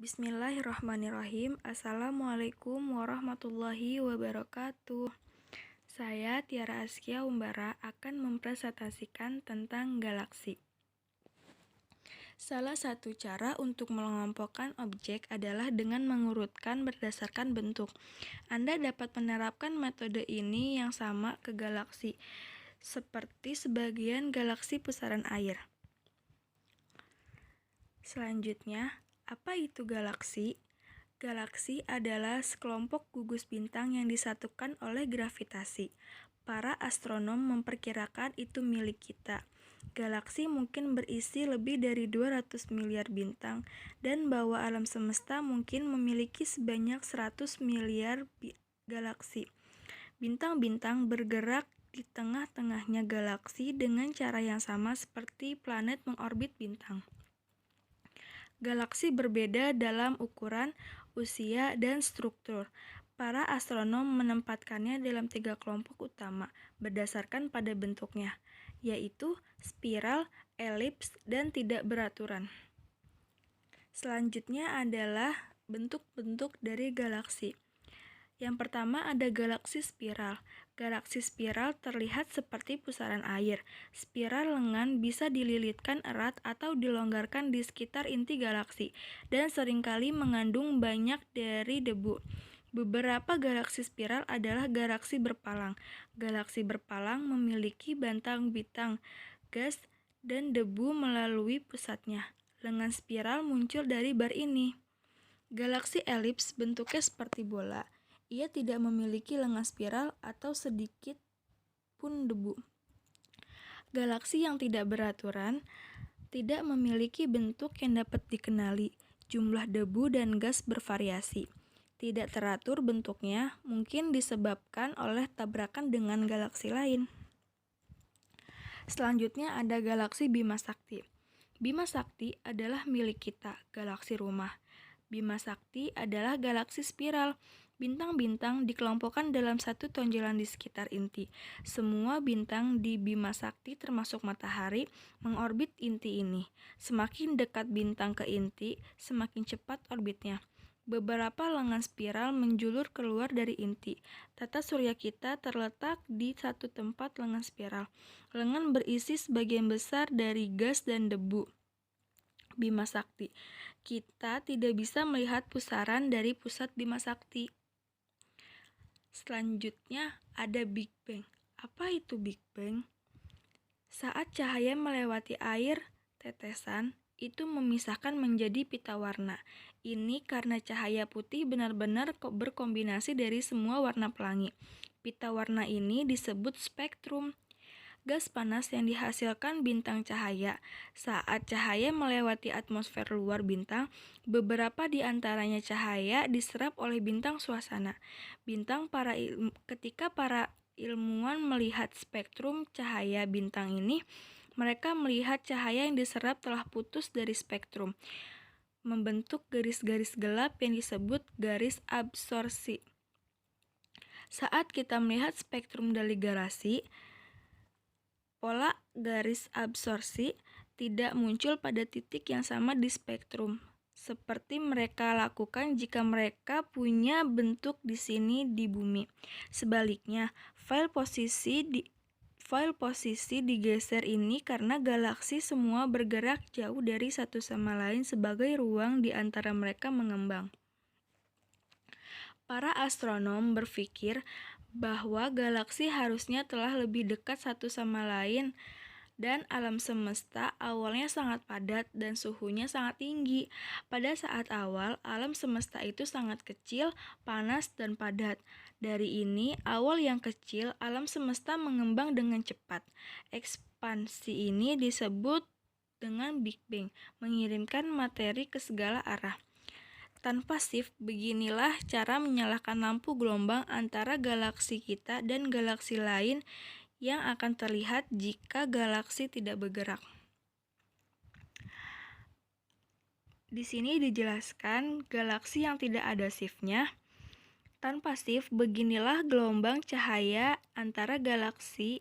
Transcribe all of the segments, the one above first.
Bismillahirrahmanirrahim. Assalamualaikum warahmatullahi wabarakatuh. Saya Tiara Askia Umbara akan mempresentasikan tentang galaksi. Salah satu cara untuk mengelompokkan objek adalah dengan mengurutkan berdasarkan bentuk. Anda dapat menerapkan metode ini yang sama ke galaksi, seperti sebagian galaksi pusaran air. Selanjutnya, apa itu galaksi? Galaksi adalah sekelompok gugus bintang yang disatukan oleh gravitasi. Para astronom memperkirakan itu milik kita. Galaksi mungkin berisi lebih dari 200 miliar bintang, dan bahwa alam semesta mungkin memiliki sebanyak 100 miliar galaksi. Bintang-bintang bergerak di tengah-tengahnya galaksi dengan cara yang sama seperti planet mengorbit bintang. Galaksi berbeda dalam ukuran, usia, dan struktur. Para astronom menempatkannya dalam 3 kelompok utama berdasarkan pada bentuknya, yaitu spiral, elips, dan tidak beraturan. Selanjutnya adalah bentuk-bentuk dari galaksi. Yang pertama ada galaksi spiral. Galaksi spiral terlihat seperti pusaran air. Spiral lengan bisa dililitkan erat atau dilonggarkan di sekitar inti galaksi dan seringkali mengandung banyak dari debu. Beberapa galaksi spiral adalah galaksi berpalang. Galaksi berpalang memiliki bintang-bintang, gas, dan debu melalui pusatnya. Lengan spiral muncul dari bar ini. Galaksi elips bentuknya seperti bola. Ia tidak memiliki lengan spiral atau sedikit pun debu. Galaksi yang tidak beraturan tidak memiliki bentuk yang dapat dikenali. Jumlah debu dan gas bervariasi. Tidak teratur bentuknya mungkin disebabkan oleh tabrakan dengan galaksi lain. Selanjutnya ada galaksi Bima Sakti. Bima Sakti adalah milik kita, galaksi rumah. Bima Sakti adalah galaksi spiral. Bintang-bintang dikelompokkan dalam satu tonjolan di sekitar inti. Semua bintang di Bima Sakti termasuk matahari mengorbit inti ini. Semakin dekat bintang ke inti, semakin cepat orbitnya. Beberapa lengan spiral menjulur keluar dari inti. Tata surya kita terletak di satu tempat lengan spiral. Lengan berisi sebagian besar dari gas dan debu Bima Sakti. Kita tidak bisa melihat pusaran dari pusat Bima Sakti. Selanjutnya ada Big Bang. Apa itu Big Bang? Saat cahaya melewati air tetesan, itu memisahkan menjadi pita warna. Ini karena cahaya putih benar-benar berkombinasi dari semua warna pelangi. Pita warna ini disebut spektrum. Gas panas yang dihasilkan bintang cahaya. Saat cahaya melewati atmosfer luar bintang, beberapa di antaranya cahaya diserap oleh bintang suasana. Ketika para ilmuwan melihat spektrum cahaya bintang ini, mereka melihat cahaya yang diserap telah putus dari spektrum, membentuk garis-garis gelap yang disebut garis absorpsi. Saat kita melihat spektrum dari galaksi, pola garis absorpsi tidak muncul pada titik yang sama di spektrum, seperti mereka lakukan jika mereka punya bentuk di sini di bumi. Sebaliknya, file posisi digeser ini karena galaksi semua bergerak jauh dari satu sama lain sebagai ruang di antara mereka mengembang. Para astronom berpikir bahwa galaksi harusnya telah lebih dekat satu sama lain dan alam semesta awalnya sangat padat dan suhunya sangat tinggi. Pada saat awal, alam semesta itu sangat kecil, panas, dan padat. Dari ini, awal yang kecil, alam semesta mengembang dengan cepat. Ekspansi ini disebut dengan Big Bang, mengirimkan materi ke segala arah. Tanpa shift, beginilah cara menyalakan lampu gelombang antara galaksi kita dan galaksi lain yang akan terlihat jika galaksi tidak bergerak. Di sini dijelaskan galaksi yang tidak ada shift-nya. Tanpa shift, beginilah gelombang cahaya antara galaksi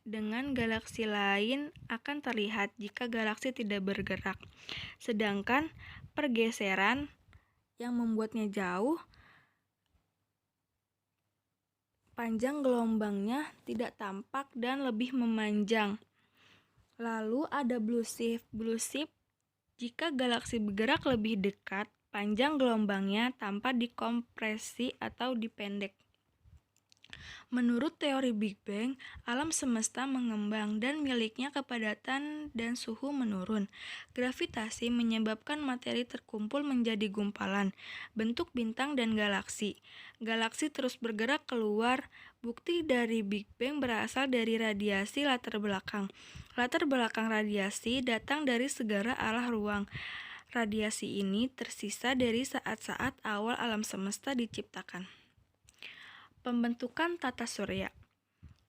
dengan galaksi lain akan terlihat jika galaksi tidak bergerak. Sedangkan pergeseran yang membuatnya jauh, panjang gelombangnya tidak tampak dan lebih memanjang. Lalu ada blue shift. Blue shift, jika galaksi bergerak lebih dekat, panjang gelombangnya tanpa dikompresi atau dipendek. Menurut teori Big Bang, alam semesta mengembang dan miliknya kepadatan dan suhu menurun. Gravitasi menyebabkan materi terkumpul menjadi gumpalan, bentuk bintang dan galaksi. Galaksi terus bergerak keluar. Bukti dari Big Bang berasal dari radiasi latar belakang. Latar belakang radiasi datang dari segala arah ruang. Radiasi ini tersisa dari saat-saat awal alam semesta diciptakan. Pembentukan tata surya.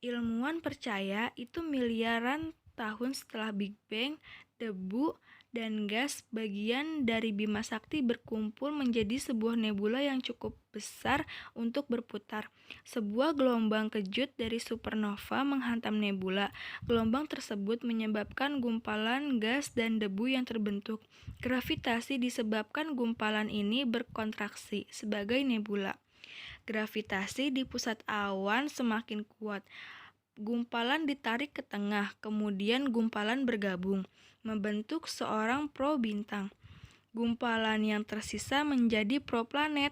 Ilmuwan percaya itu miliaran tahun setelah Big Bang, debu dan gas bagian dari Bima Sakti berkumpul menjadi sebuah nebula yang cukup besar untuk berputar. Sebuah gelombang kejut dari supernova menghantam nebula. Gelombang tersebut menyebabkan gumpalan gas dan debu yang terbentuk. Gravitasi disebabkan gumpalan ini berkontraksi sebagai nebula. Gravitasi di pusat awan semakin kuat. Gumpalan ditarik ke tengah, kemudian gumpalan bergabung, membentuk seorang probintang. Gumpalan yang tersisa menjadi proplanet,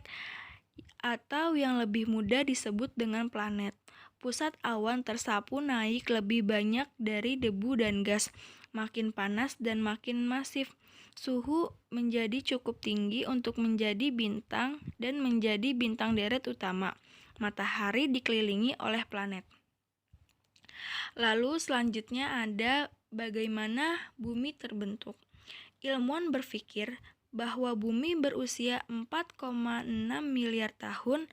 atau yang lebih mudah disebut dengan planet. Pusat awan tersapu naik lebih banyak dari debu dan gas, makin panas dan makin masif. Suhu menjadi cukup tinggi untuk menjadi bintang dan menjadi bintang deret utama. Matahari dikelilingi oleh planet. Lalu selanjutnya ada bagaimana bumi terbentuk. Ilmuwan berpikir bahwa bumi berusia 4,6 miliar tahun.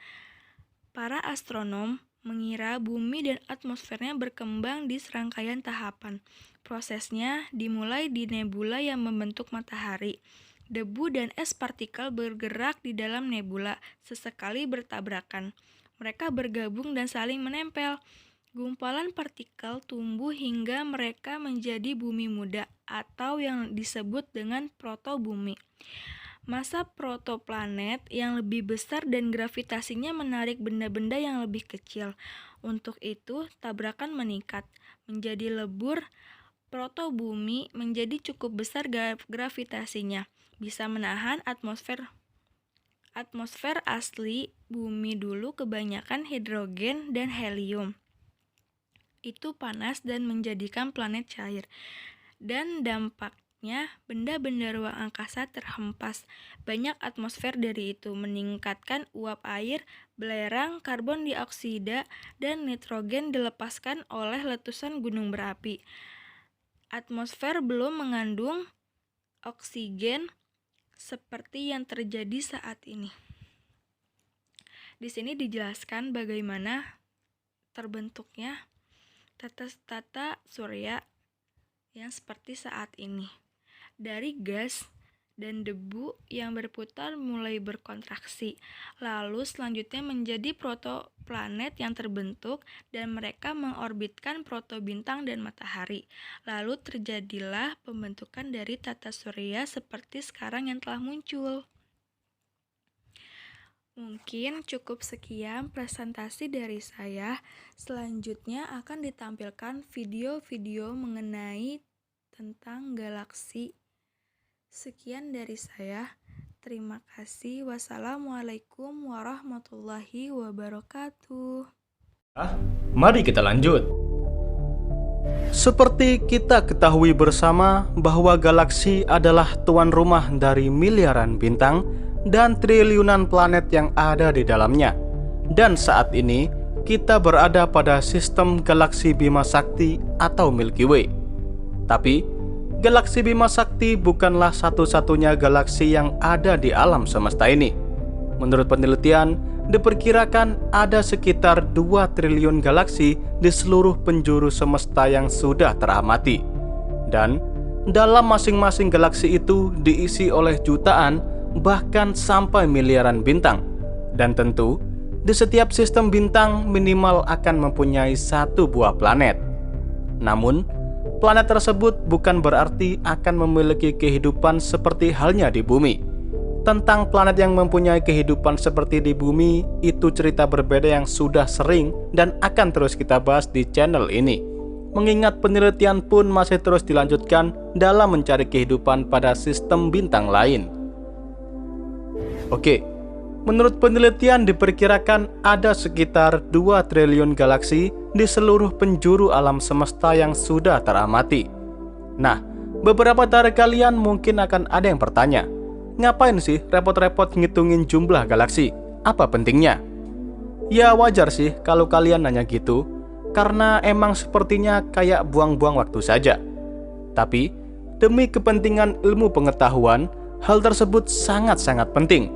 Para astronom mengira bumi dan atmosfernya berkembang di serangkaian tahapan. Prosesnya dimulai di nebula yang membentuk matahari. Debu dan es partikel bergerak di dalam nebula, sesekali bertabrakan. Mereka bergabung dan saling menempel. Gumpalan partikel tumbuh hingga mereka menjadi bumi muda, atau yang disebut dengan protobumi. Masa protoplanet yang lebih besar dan gravitasinya menarik benda-benda yang lebih kecil. Untuk itu, tabrakan meningkat menjadi lebur. Protobumi menjadi cukup besar gravitasinya, bisa menahan atmosfer asli bumi dulu kebanyakan hidrogen dan helium. Itu panas dan menjadikan planet cair. Dan dampaknya benda-benda ruang angkasa terhempas. Banyak atmosfer dari itu meningkatkan uap air, belerang, karbon dioksida, dan nitrogen dilepaskan oleh letusan gunung berapi. Atmosfer belum mengandung oksigen seperti yang terjadi saat ini. Di sini dijelaskan bagaimana terbentuknya tata surya yang seperti saat ini. Dari gas dan debu yang berputar mulai berkontraksi, lalu selanjutnya menjadi protoplanet yang terbentuk dan mereka mengorbitkan protobintang dan matahari. Lalu terjadilah pembentukan dari tata surya seperti sekarang yang telah muncul. Mungkin cukup sekian presentasi dari saya. Selanjutnya akan ditampilkan video-video mengenai tentang galaksi. Sekian dari saya. Terima kasih. Wassalamualaikum warahmatullahi wabarakatuh. Mari kita lanjut. Seperti kita ketahui bersama bahwa galaksi adalah tuan rumah dari miliaran bintang dan triliunan planet yang ada di dalamnya. Dan saat ini kita berada pada sistem galaksi Bima Sakti atau Milky Way. Tapi galaksi Bima Sakti bukanlah satu-satunya galaksi yang ada di alam semesta ini. Menurut penelitian, diperkirakan ada sekitar 2 triliun galaksi di seluruh penjuru semesta yang sudah teramati. Dan dalam masing-masing galaksi itu diisi oleh jutaan, bahkan sampai miliaran bintang. Dan tentu, di setiap sistem bintang minimal akan mempunyai 1 buah planet. Namun, planet tersebut bukan berarti akan memiliki kehidupan seperti halnya di bumi. tentang planet yang mempunyai kehidupan seperti di bumi, itu cerita berbeda yang sudah sering dan akan terus kita bahas di channel ini. Mengingat penelitian pun masih terus dilanjutkan dalam mencari kehidupan pada sistem bintang lain. Oke, menurut penelitian diperkirakan ada sekitar 2 triliun galaksi di seluruh penjuru alam semesta yang sudah teramati. Nah, beberapa dari kalian mungkin akan ada yang bertanya, ngapain sih repot-repot ngitungin jumlah galaksi? Apa pentingnya? Ya wajar sih kalau kalian nanya gitu, karena emang sepertinya kayak buang-buang waktu saja. Tapi, demi kepentingan ilmu pengetahuan, hal tersebut sangat-sangat penting.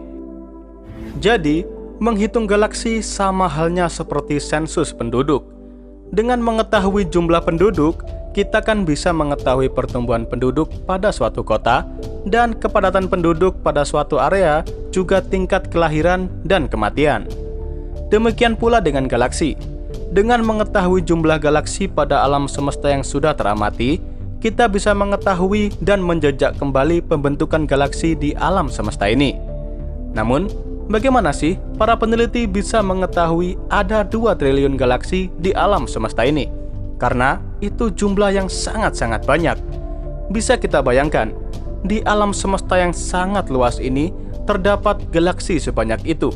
Jadi, menghitung galaksi sama halnya seperti sensus penduduk. Dengan mengetahui jumlah penduduk, kita kan bisa mengetahui pertumbuhan penduduk pada suatu kota dan kepadatan penduduk pada suatu area, juga tingkat kelahiran dan kematian. Demikian pula dengan galaksi. Dengan mengetahui jumlah galaksi pada alam semesta yang sudah teramati, kita bisa mengetahui dan menjejak kembali pembentukan galaksi di alam semesta ini. Namun, bagaimana sih para peneliti bisa mengetahui ada 2 triliun galaksi di alam semesta ini? Karena itu jumlah yang sangat-sangat banyak. Bisa kita bayangkan, di alam semesta yang sangat luas ini terdapat galaksi sebanyak itu.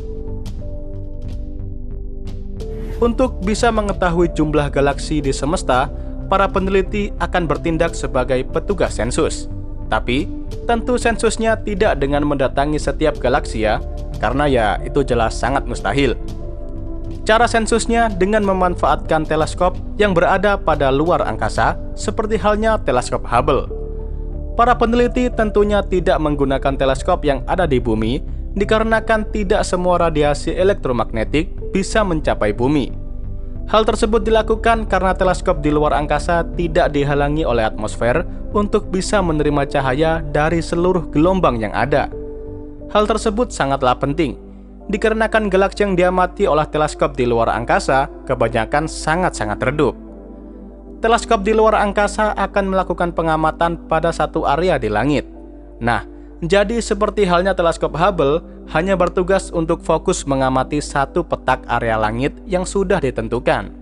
Untuk bisa mengetahui jumlah galaksi di semesta, para peneliti akan bertindak sebagai petugas sensus. Tapi, tentu sensusnya tidak dengan mendatangi setiap galaksi ya, karena ya itu jelas sangat mustahil. Cara sensusnya dengan memanfaatkan teleskop yang berada pada luar angkasa, seperti halnya teleskop Hubble. Para peneliti tentunya tidak menggunakan teleskop yang ada di bumi, dikarenakan tidak semua radiasi elektromagnetik bisa mencapai bumi. Hal tersebut dilakukan karena teleskop di luar angkasa tidak dihalangi oleh atmosfer untuk bisa menerima cahaya dari seluruh gelombang yang ada. Hal tersebut sangatlah penting, dikarenakan galaksi yang diamati oleh teleskop di luar angkasa kebanyakan sangat-sangat redup. Teleskop di luar angkasa akan melakukan pengamatan pada satu area di langit. Nah, jadi seperti halnya teleskop Hubble hanya bertugas untuk fokus mengamati satu petak area langit yang sudah ditentukan.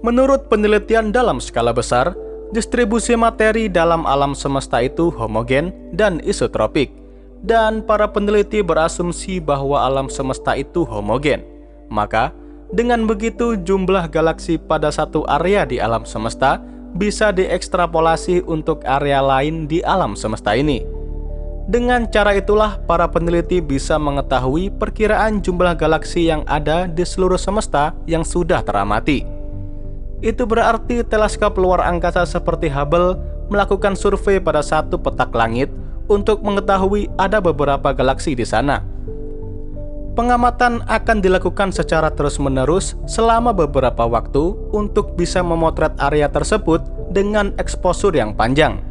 Menurut penelitian dalam skala besar, distribusi materi dalam alam semesta itu homogen dan isotropik. Dan para peneliti berasumsi bahwa alam semesta itu homogen. Maka, dengan begitu jumlah galaksi pada satu area di alam semesta bisa diekstrapolasi untuk area lain di alam semesta ini. Dengan cara itulah para peneliti bisa mengetahui perkiraan jumlah galaksi yang ada di seluruh semesta yang sudah teramati. Itu berarti teleskop luar angkasa seperti Hubble melakukan survei pada satu petak langit untuk mengetahui ada beberapa galaksi di sana. Pengamatan akan dilakukan secara terus-menerus selama beberapa waktu untuk bisa memotret area tersebut dengan eksposur yang panjang.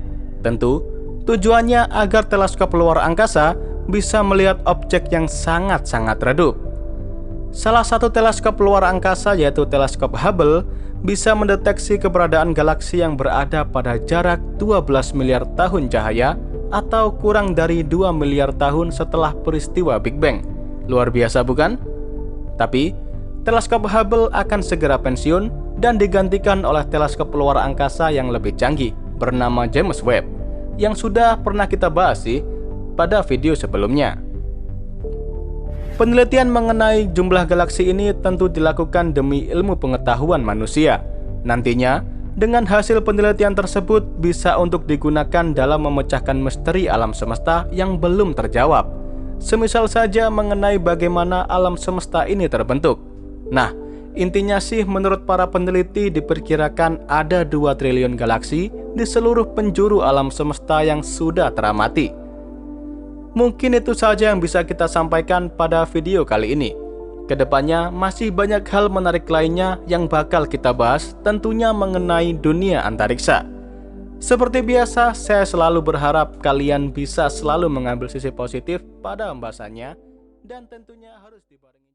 Tentu, tujuannya agar teleskop luar angkasa bisa melihat objek yang sangat-sangat redup. Salah satu teleskop luar angkasa yaitu teleskop Hubble bisa mendeteksi keberadaan galaksi yang berada pada jarak 12 miliar tahun cahaya atau kurang dari 2 miliar tahun setelah peristiwa Big Bang. Luar biasa bukan? Tapi, teleskop Hubble akan segera pensiun dan digantikan oleh teleskop luar angkasa yang lebih canggih bernama James Webb, yang sudah pernah kita bahas sih pada video sebelumnya. Penelitian mengenai jumlah galaksi ini tentu dilakukan demi ilmu pengetahuan manusia. Nantinya, dengan hasil penelitian tersebut bisa untuk digunakan dalam memecahkan misteri alam semesta yang belum terjawab. Semisal saja mengenai bagaimana alam semesta ini terbentuk. Nah, intinya sih menurut para peneliti diperkirakan ada 2 triliun galaksi di seluruh penjuru alam semesta yang sudah teramati. Mungkin itu saja yang bisa kita sampaikan pada video kali ini. Kedepannya masih banyak hal menarik lainnya yang bakal kita bahas, tentunya mengenai dunia antariksa. Seperti biasa, saya selalu berharap kalian bisa selalu mengambil sisi positif pada pembahasannya, dan tentunya harus dibarengi